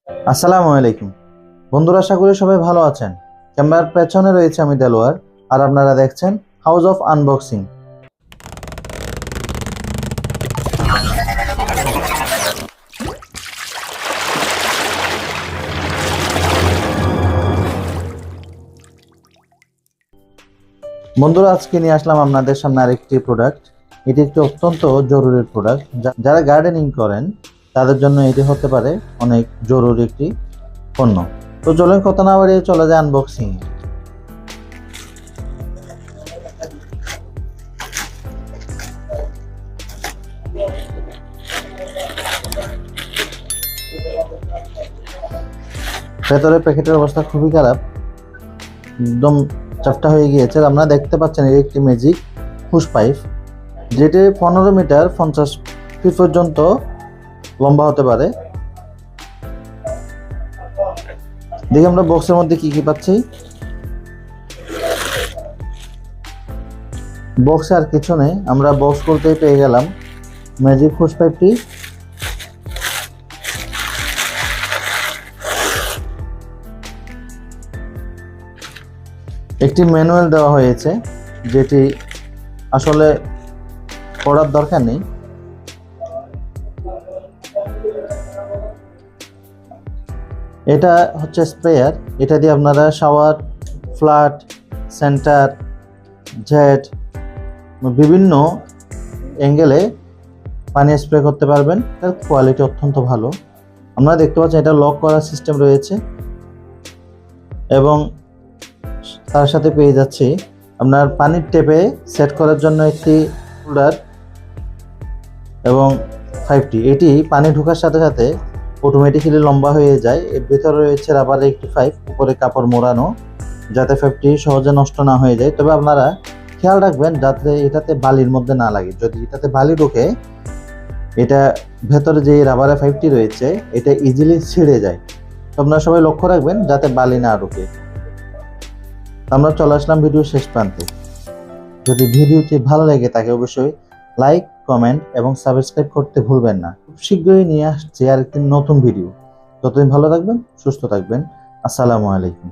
আসসালামু আলাইকুম বন্ধুরা, আশা করি সবাই ভালো আছেন। ক্যামেরার পেছনে রয়েছে আমি দেলোয়ার, আর আপনারা দেখছেন হাউস অফ আনবক্সিং। বন্ধুরা, আজকে নিয়ে আসলাম আপনাদের সামনে আরেকটি প্রোডাক্ট। এটি একটি অত্যন্ত জরুরি প্রোডাক্ট। যারা গার্ডেনিং করেন তাদের জন্য এটি হতে পারে অনেক জরুরি একটি পণ্য। তো চলুন কথা না বাড়িয়ে চলে যায় আনবক্সিং। ভেতরে প্যাকেটের অবস্থা খুবই খারাপ, একদম চাপটা হয়ে গিয়েছে। আপনারা দেখতে পাচ্ছেন এই একটি ম্যাজিক হুশ পাইপ, যেটি 15 মিটার 50 ফিট পর্যন্ত লম্বা হতে পারে। দেখি আমরা বক্সের মধ্যে কি কি পাচ্ছি। বক্সে আর কিছু নেই, আমরা বক্স করতেই পেয়ে গেলাম ম্যাজিক হুশ পাইপটি। একটি ম্যানুয়াল দেওয়া হয়েছে, যেটি আসলে পড়ার দরকার নেই। এটা হচ্ছে স্প্রেয়ার, এটা দিয়ে আপনারা শাওয়ার, ফ্ল্যাট, সেন্টার, জেট বিভিন্ন অ্যাঙ্গেলে পানি স্প্রে করতে পারবেন। এর কোয়ালিটি অত্যন্ত ভালো। আপনারা দেখতে পাচ্ছেন এটা লক করার সিস্টেম রয়েছে, এবং তার সাথে পেয়ে যাচ্ছি আপনার পানির টেপে সেট করার জন্য একটি হোল্ডার এবং 5টি। এটি পানি ঢোকার সাথে সাথে অটোমেটিক্যালি লম্বা হয়ে যায়। এর ভিতরে রয়েছে রাবারের একটি পাইপ, উপরে কাপড় মোড়ানো, যাতে পাইপটি সহজে নষ্ট না হয়ে যায়। তবে আপনারা খেয়াল রাখবেন যাতে এটাতে বালির মধ্যে না লাগে। যদি এটাতে বালি ঢোকে, এটা ভেতরে যে রাবারের পাইপটি রয়েছে এটা ইজিলি ছিঁড়ে যায়। তো আপনারা সবাই লক্ষ্য রাখবেন যাতে বালি না ঢোকে। আমরা চলে আসলাম ভিডিও শেষ প্রান্তে। যদি ভিডিওটি ভালো লাগে তাকে অবশ্যই লাইক, কমেন্ট এবং সাবস্ক্রাইব করতে ভুলবেন না। খুব শীঘ্রই নিয়ে আসছি আরেকটি নতুন ভিডিও। ততদিন ভালো থাকবেন, সুস্থ থাকবেন। আসসালামু আলাইকুম।